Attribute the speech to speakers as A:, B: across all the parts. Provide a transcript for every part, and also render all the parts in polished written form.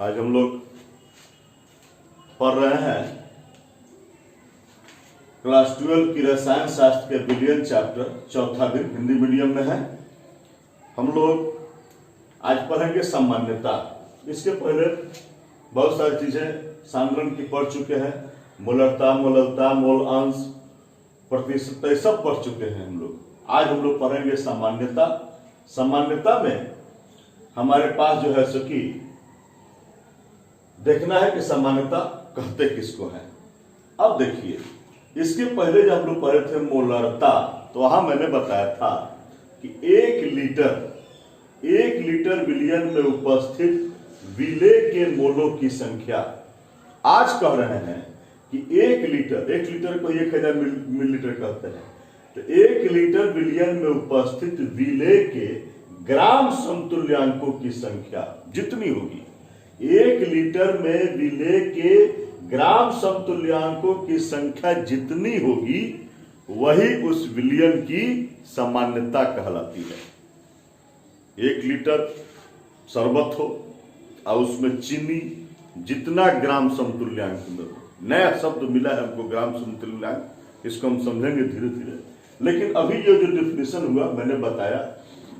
A: आज हम लोग पढ़ रहे हैं क्लास 12 की रसायन शास्त्र के बिलियन चैप्टर, चौथा दिन हिंदी मीडियम में है। हम लोग आज पढ़ेंगे सामान्यता। इसके पहले बहुत सारी चीजें सांद्रण की पढ़ चुके हैं, मोलरता, मोललता, मोल अंश, प्रतिशत, ये सब पढ़ चुके हैं हम लोग। आज हम लोग पढ़ेंगे सामान्यता। सामान्यता में हमारे पास जो है सो कि देखना है कि सामान्यता कहते किसको है। अब देखिए, इसके पहले जब हम लोग पढ़े थे मोलरता, तो वहां मैंने बताया था कि 1 लीटर विलयन में उपस्थित विलेय के मोलों की संख्या। आज कह रहे हैं कि 1 लीटर को 1000 मिलीलीटर कहते हैं, तो 1 लीटर विलयन में उपस्थित विलेय के ग्राम समतुल्यांकों की संख्या जितनी होगी, 1 लीटर में विलेय के ग्राम समतुल्यांकों की संख्या जितनी होगी, वही उस विलयन की सामान्यता कहलाती है। 1 लीटर शरबत हो और उसमें चीनी जितना ग्राम समतुल्यांक में हो, नया शब्द मिला है हमको ग्राम समतुल्यांक, इसको हम समझेंगे धीरे धीरे। लेकिन अभी ये जो डिफिनेशन हुआ मैंने बताया,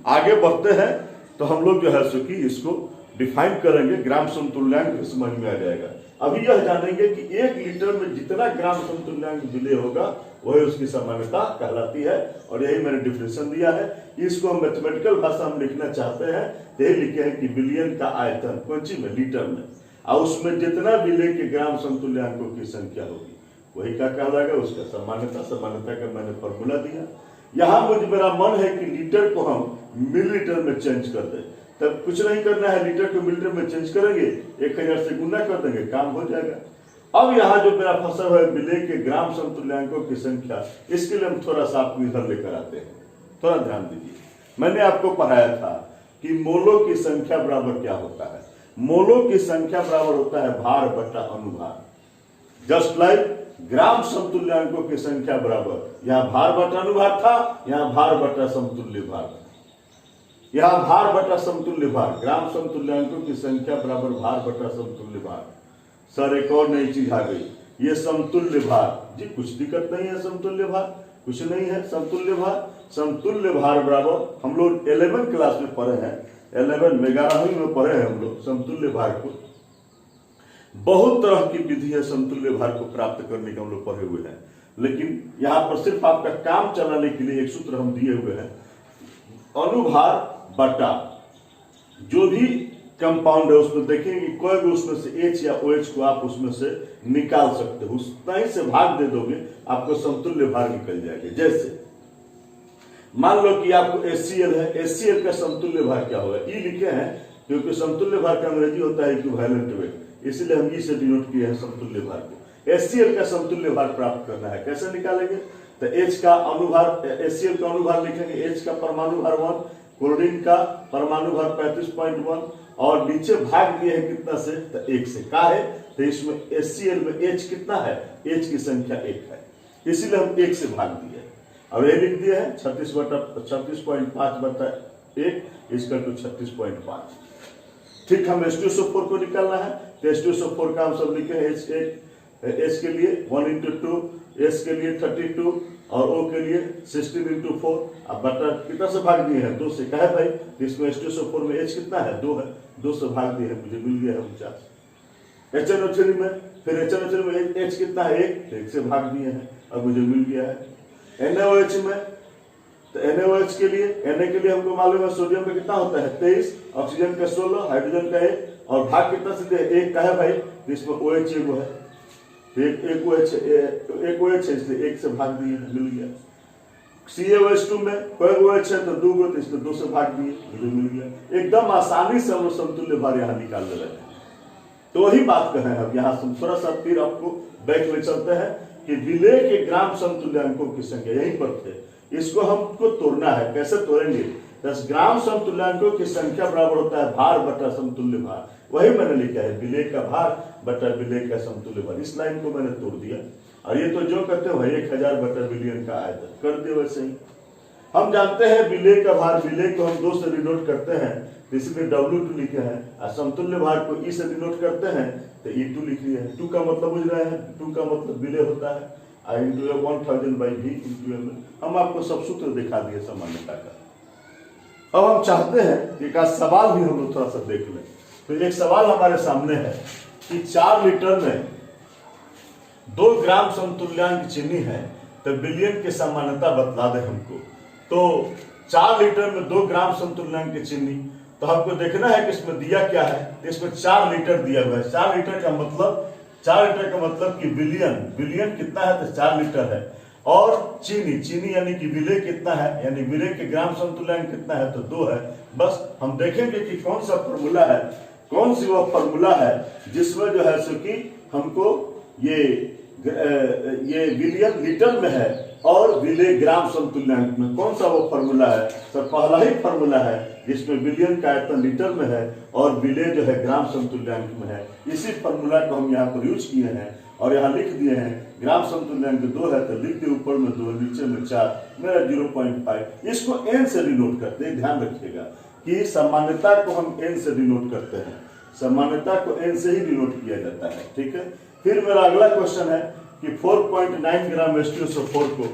A: आगे बढ़ते हैं तो हम लोग जो है सो कि इसको डिफाइन करेंगे, ग्राम समतुल्यांक समझ में आ जाएगा। अभी यह जानेंगे कि 1 लीटर में जितना ग्राम समतुल्यांक विलेय होगा वही उसकी सामान्यता कहलाती है। और यही मैंने डिफिनेशन दिया है। इसको हम मैथमेटिकल भाषा में लिखना चाहते हैं तो यही लिखे हैं कि विलयन का आयतन कौन सी में, लीटर में, और उसमें जितना विलेय के ग्राम समतुल्यांकों की संख्या होगी वही क्या कहलाएगा, उसका सामान्यता। सामान्यता का मैंने फॉर्मूला दिया। यहाँ मुझे मेरा मन है कि लीटर को हम मिलीलीटर में चेंज कर दें, तब कुछ नहीं करना है, लीटर को मिलीलीटर में चेंज करेंगे, 1000 से गुना कर देंगे, काम हो जाएगा। अब यहाँ जो मेरा फंसा है विलेय के ग्राम समतुल्यांकों की संख्या, इसके लिए हम थोड़ा सा आपको इधर लेकर आते हैं। थोड़ा ध्यान दीजिए, मैंने आपको पढ़ाया था कि मोलों की संख्या बराबर क्या होता है। मोलों की संख्या बराबर होता है भार बटा अनुभार। जस्ट लाइक ग्राम समतुल्यांकों की संख्या बराबर, यहाँ भार बटा अनुभार था, यहाँ भार बटा समतुल्य भार, यहाँ भार बटा समतुल्य भार। ग्राम समतुल्यांकों की संख्या बराबर भार बटा समतुल्य भार। सर एक और नई चीज आ गई, ये समतुल्य भार। जी कुछ दिक्कत नहीं है, समतुल्य भार कुछ नहीं है। समतुल्य भार, समतुल्य भार बराबर, हम लोग 11 क्लास में पढ़े हैं, 11वीं में पढ़े हैं हम लोग समतुल्य भार को। बहुत तरह की विधि है समतुल्य भार को प्राप्त करने के, हम लोग पढ़े हुए हैं। लेकिन यहाँ पर सिर्फ आपका काम चलाने के लिए एक सूत्र हम दिए हुए हैं, अनुभार बटा जो भी कंपाउंड है उसमें देखेंगे कोई भी उसमें से H या OH को आप उसमें से निकाल सकते हो, उतना ही से भाग दे दोगे आपको समतुल्य भार निकल जाएगा। जैसे मान लो कि आपको HCl है, HCl का समतुल्य भार क्या होगा, E लिखे हैं क्योंकि समतुल्य भार का अंग्रेजी होता है इक्विवेलेंट वेट, इसलिए हम E से डिनोट किए हैं समतुल्य भार को। HCl का समतुल्य भार प्राप्त करना है, कैसे निकालेंगे, तो H का अनुभार, HCl का अनुभार लिखेंगे, H का परमाणु भार 1, क्लोरीन का परमाणु भार 35.1, और नीचे भाग दिए है कितना से, तो 1 से। का है तो इसमें HCl में H कितना है, H की संख्या 1 है, इसीलिए हम 1 से भाग दिए। अब ये लिख दिया है 36.5 बटा 1 इसका तो 36.5। ठीक, हम H2SO4 को निकालना है, तो H2SO4 का हम सब लिखे हैं, H के लिए 1 × 2, S के लिए 32 और O के लिए 16 × 4। अब बटा कितना से भाग दिए हैं, 2 से। कहे भाई तो इसमें H2SO4 में H कितना है, 2 है, 2 से भाग दिए हैं, मुझे मिल गया है 49। HNO3 में फिर HNO3 में H कितना है, 1, 1 से भाग दिए हैं, अब मुझे मिल गया है। NaOH में, तो NaOH के लिए, Na के लिए हमको मालूम है सोडियम का कितना होता है 23, ऑक्सीजन का 16, हाइड्रोजन का 1, और भाग कितना से दिया, 1 का है भाई, तो इसमें OH एगो है, एक OH है इसलिए 1 से भाग दिए, मिल गया। CaOH2 में कोई OH है तो 2 गो, तो इसमें 2 से भाग दिए, मुझे मिल गया। एकदम आसानी से हम लोग समतुल्य भार यहाँ निकाल ले रहे हैं। तो वही बात कहें हम यहाँ थोड़ा सा फिर आपको बैक ले चलते हैं कि विलेय के ग्राम समतुल्यांकों की संख्या, यहीं पर थे, इसको हमको तोड़ना है। कैसे तोड़ेंगे, 10 ग्राम समतुल्यांकों की संख्या बराबर होता है भार बटा समतुल्य भार। वही मैंने लिखा है, विलेय का भार बटा विलेय का समतुल्य भार। इस लाइन को मैंने तोड़ दिया, और ये तो जो करते हो 1000 बटा विलियन का आयतन कर दिया। वैसे ही हम जानते हैं विलेय का भार, विलेय को हम 2 से डिनोट करते हैं, तो इसलिए W2 लिखे हैं। और समतुल्य भार को E से डिनोट करते हैं तो E2 लिख लिया है। 2 का मतलब बुझ रहा है, 2 का मतलब विलय होता है, I into 1000 by V into M। हम आपको सब सूत्र दिखा दिए सामान्यता का। अब हम चाहते हैं कि एक सवाल भी हम लोग थोड़ा सा देख लें। तो एक सवाल हमारे सामने है कि 4 लीटर में 2 ग्राम समतुल्यांक चीनी है तो विलयन की सामान्यता बतला दे हमको। तो 4 लीटर में 2 ग्राम समतुल्यांक की चीनी, तो हमको देखना है कि इसमें दिया क्या है। तो इसमें 4 लीटर दिया हुआ है। 4 लीटर का मतलब कि विलयन कितना है तो 4 लीटर है। और चीनी यानी कि विलय कितना है, यानी विलय के ग्राम समतुल्यांक कितना है तो 2 है। बस हम देखेंगे कि कौन सा फॉर्मूला है, कौन सी वो फॉर्मूला है जिसमें जो है सो कि हमको ये विलयन लीटर में है और विलय ग्राम समतुल्यांक में। कौन सा वो फॉर्मूला है? तो पहला ही फॉर्मूला है जिसमें विलयन का आयतन लीटर में है और विलय जो है ग्राम समतुल्यांक में है। इसी फॉर्मूला को हम यहाँ पर यूज किए हैं और यहाँ लिख दिए हैं। ग्राम समतुल्यांक 2 है तो लिख दिए ऊपर में 2, नीचे में 4, मेरा 0.5। इसको n से डिनोट करते हैं। ध्यान रखिएगा कि सामान्यता को हम n से डिनोट करते हैं। सामान्यता को n से ही डिनोट किया जाता है। ठीक है। फिर मेरा अगला क्वेश्चन है कि 4.9 ग्राम H2SO4 को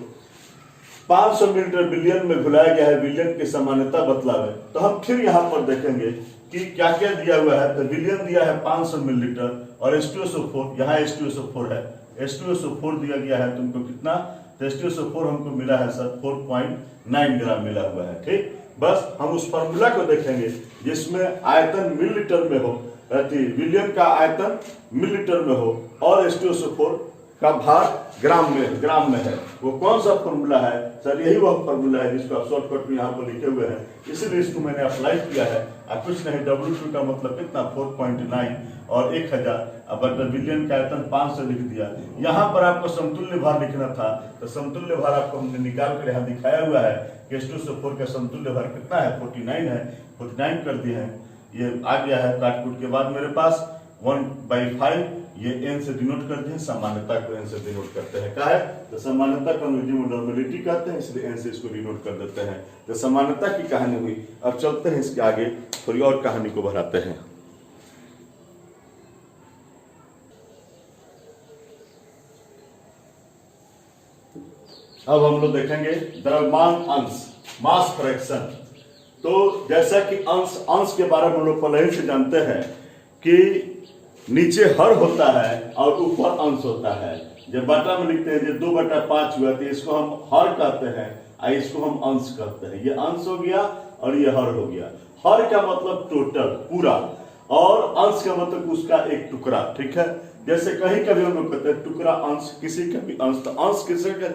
A: 500 मिलीलीटर विलयन में घुलाया गया है, विलयन की सामान्यता बतलावे। तो हम फिर यहाँ पर देखेंगे कि क्या क्या दिया हुआ है। तो विलयन दिया है 500 मिलीलीटर और H2SO4, यहाँ H2SO4 है, H2SO4 दिया गया है तुमको कितना, तो H2SO4 हमको मिला है सर 4.9 ग्राम मिला हुआ है। ठीक, बस हम उस फॉर्मूला को देखेंगे जिसमें आयतन मिलीलीटर में हो, विलयन का आयतन मिलीलीटर में हो और H2SO4 का भार ग्राम में है। वो कौन सा फॉर्मूला है सर? यही वह फॉर्मूला है जिसको आप शॉर्टकट में यहाँ पर लिखे हुए हैं, इसलिए इसको मैंने अप्लाई किया है। कुछ नहीं, W2 का मतलब कितना 4.9 और 1000, अब विलयन का आयतन 500 लिख दिया। यहाँ पर आपको समतुल्य भार लिखना था तो समतुल्य भार आपको हमने निकाल कर यहाँ दिखाया हुआ है कि H2SO4 का समतुल्य भार कितना है, 49 है, 49 कर दिए हैं। ये आ गया है काटकूट के बाद मेरे पास 1/5, ये n से डिनोट करते हैं। सामान्यता को n से डिनोट करते हैं। क्या है? तो सामान्यता को अंग्रेजी में नॉर्मेलिटी कहते हैं, इसलिए n से इसको डिनोट कर देते हैं। तो सामान्यता की कहानी हुई। अब चलते हैं इसके आगे, थोड़ी और कहानी को बढ़ाते हैं। अब हम लोग देखेंगे द्रव्यमान अंश, मास फ्रैक्शन। तो जैसा कि अंश के बारे में हम लोग पहले ही से जानते हैं कि नीचे हर होता है और ऊपर अंश होता है। जब बटा में लिखते हैं, जब 2/5 हुआ तो इसको हम हर कहते हैं और इसको हम अंश कहते हैं। ये अंश हो गया और ये हर हो गया। हर का मतलब टोटल, पूरा, और अंश का मतलब उसका एक टुकड़ा। ठीक है। जैसे कहीं कभी हम लोग कहते हैं टुकड़ा अंश, किसी का भी अंश। तो अंश किसी का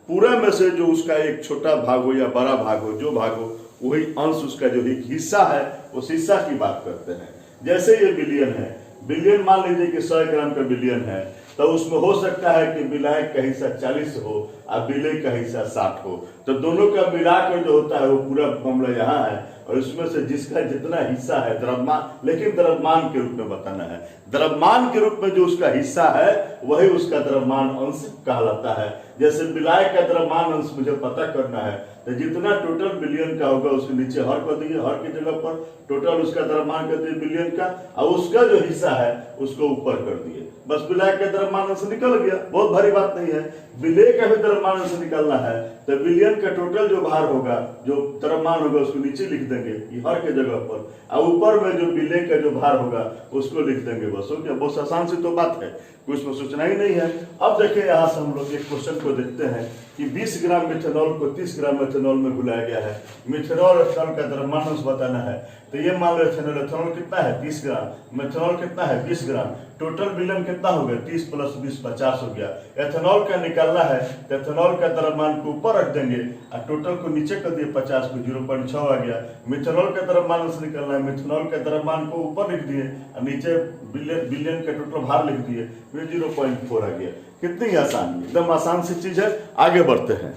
A: पूरा में से जो उसका एक छोटा भाग हो या बड़ा भाग हो, जो भाग हो वही अंश, उसका जो एक हिस्सा है उस हिस्सा की बात करते हैं। जैसे ये विलयन है, विलयन मान लीजिए कि 100 ग्राम का विलयन है, तो उसमें हो सकता है कि विलायक का हिस्सा 40 हो और विलय का हिस्सा 60 हो। तो दोनों का मिलाकर जो होता है वो पूरा मामला यहाँ है, और इसमें से जिसका जितना हिस्सा है द्रव्यमान, लेकिन द्रव्यमान के रूप में बताना है। द्रव्यमान के रूप में जो उसका हिस्सा है वही उसका द्रव्यमान अंश कहलाता है। जैसे विलायक का द्रव्यमान अंश मुझे पता करना है, तो जितना टोटल विलयन का होगा उसके नीचे हर कर दिए, हर की जगह पर टोटल उसका द्रव्यमान कर दिए विलयन का, और उसका जो हिस्सा है उसको ऊपर कर दिए। बस विलय का द्रव्यमान अंश निकल गया, बहुत भारी बात नहीं है। विलय का भी द्रव्यमान अंश निकालना है तो विलयन का टोटल जो भार होगा, जो द्रव्यमान होगा, उसको नीचे लिख देंगे हर के जगह पर, और ऊपर में जो विलय का जो भार होगा उसको लिख देंगे। बस हो गया। बहुत आसान सी तो बात है, कुछ में सोचना ही नहीं है। अब देखिए यहाँ से हम लोग एक क्वेश्चन को देखते हैं कि 20 ग्राम मिथेनॉल को 30 ग्राम मेथनॉल में घुलाया गया है। मिथेनॉल एथेनॉल का द्रव्यमान अंश बताना है। तो ये मान लो एथेनॉल कितना है 30 ग्राम, मेथनॉल कितना है 20 ग्राम, टोटल विलयन कितना हो गया 30 + 20 50 हो गया। एथेनॉल का निकालना है तो एथेनॉल का द्रव्यमान को ऊपर रख देंगे और टोटल को नीचे कर दिए, 50 को 0.6 आ गया। मिथेनॉल का द्रव्यमान अंश निकालना है, मिथेनॉल का द्रव्यमान को ऊपर लिख दिए और नीचे विलयन का टोटल भार लिख दिए, फिर 0.4 आ गया। कितनी आसान, एकदम आसान सी चीज है। आगे बढ़ते हैं।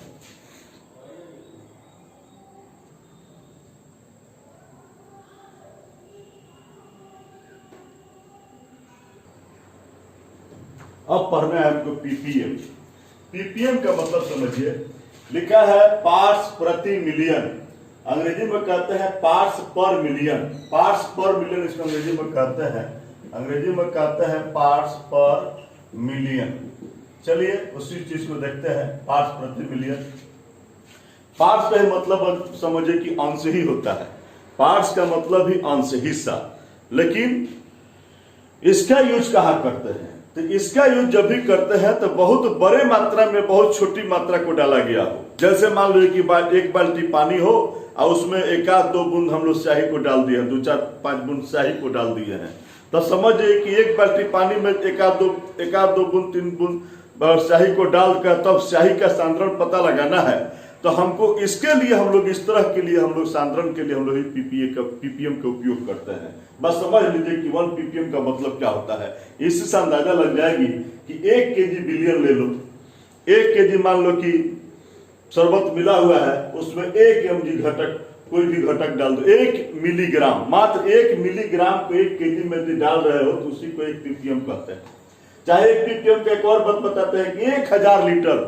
A: अब पढ़ना है हमको पीपीएम। पीपीएम का मतलब समझिए, लिखा है पार्ट्स प्रति मिलियन। अंग्रेजी में कहते हैं पार्ट्स पर मिलियन। पार्ट्स पर मिलियन इसको अंग्रेजी में कहते हैं, अंग्रेजी में कहते हैं पार्ट्स पर मिलियन। चलिए उसी चीज को देखते हैं, पार्ट्स प्रति मिलियन। पार्ट्स का मतलब समझिए कि अंश ही होता है, पार्ट्स का मतलब ही अंश, हिस्सा। लेकिन इसका यूज कहाँ करते हैं? तो इसका यूज जब भी करते हैं तो बहुत बड़े मात्रा में बहुत छोटी मात्रा को डाला गया हो। जैसे मान लो कि एक बाल्टी पानी हो और उसमें एक आध दो बूंद हम लोग स्याही को डाल दिए हैं, 2-4-5 बूंद स्याही को डाल दिए हैं, तो समझिए कि एक बाल्टी पानी में एक आध दो बूंद 3 बूंद स्याही को डालकर तब स्याही का सांद्रण पता लगाना है। तो हमको इसके लिए हम लोग इस तरह के लिए हम लोग सांद्रण के लिए हम लोग पीपीएम का उपयोग करते हैं। बस समझ लीजिए कि 1 ppm का मतलब क्या होता है। इससे अंदाजा लग जाएगी कि 1 kg बिलियन ले लो, 1 kg मान लो कि शरबत मिला हुआ है, उसमें 1 mg घटक, कोई भी घटक डाल दो, 1 मिलीग्राम, मात्र 1 मिलीग्राम को 1 kg में यदि डाल रहे हो तो उसी को 1 ppm कहते हैं। चाहे 1 ppm का एक और बात बताते हैं कि 1000 लीटर,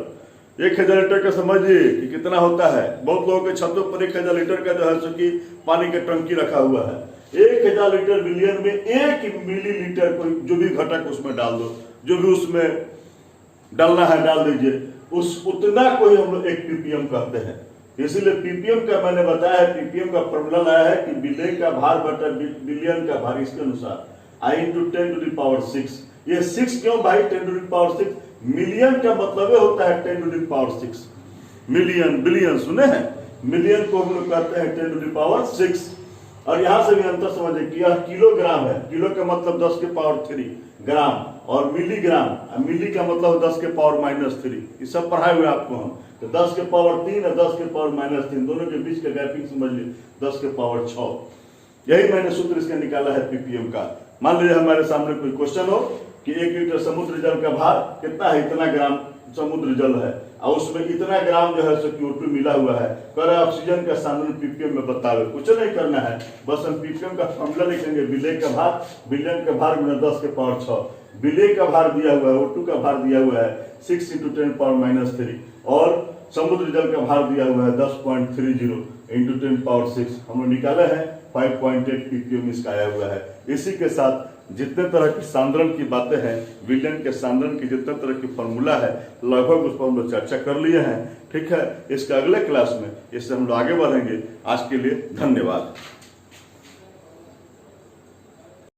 A: 1000 लीटर का समझिए कि कितना होता है। बहुत लोगों के छतों पर 1000 लीटर का जो है सो कि पानी का टंकी रखा हुआ है। 1000 लीटर बिलियन में 1 मिलीलीटर कोई जो भी घटक उसमें डाल दो, जो भी उसमें डालना है डाल दीजिए, उस उतना को ही हम लोग 1 ppm कहते हैं। इसीलिए पीपीएम का मैंने बताया, पीपीएम का फॉर्मूला लाया है कि बिलियन का भार बटा बिलियन का भार, इसके अनुसार I × 10⁶। ये 6 क्यों भाई 10⁶? मिलियन का मतलब होता है 10⁶। मिलियन, बिलियन सुने हैं, मिलियन को हम लोग कहते हैं 10⁶। और यहां से भी अंतर समझे कि यह किलोग्राम है, किलो का मतलब 10⁻³ ग्राम, और मिलीग्राम, मिली का मतलब 10⁻⁻3। ये सब पढ़ाए हुए आपको हम। तो 10⁻³ और 10⁻⁻3 दोनों के बीच का गैपिंग समझ लीजिए 10⁻6। यही मैंने सूत्र इसका निकाला है पीपीएम का। मान लीजिए हमारे सामने कोई क्वेश्चन हो कि 1 लीटर समुद्र जल का भार कितना है, इतना ग्राम समुद्र जल है और उसमें इतना ग्राम जो है सो CO2 मिला हुआ है, कह रहा है ऑक्सीजन का सांद्रण पीपीएम में बतावे। कुछ नहीं करना है, बस हम पीपीएम का फॉर्मूला लिखेंगे, बिलियन का भार, बिलियन का भार गुना 10⁻6। बिलियन का भार दिया हुआ है, O2 का भार दिया हुआ है 6 × 10⁻³ और समुद्र जल का भार दिया हुआ है 10.30 × 10⁻6। हम लोग निकाले हैं 5.8 ppm इसका आया हुआ है। इसी के साथ जितने तरह की सांद्रण की बातें हैं, विलयन के सांद्रण की जितने तरह की फॉर्मूला है, लगभग उस पर हम लोग चर्चा कर लिए हैं। ठीक है, इसके अगले क्लास में इससे हम लोग आगे बढ़ेंगे। आज के लिए धन्यवाद।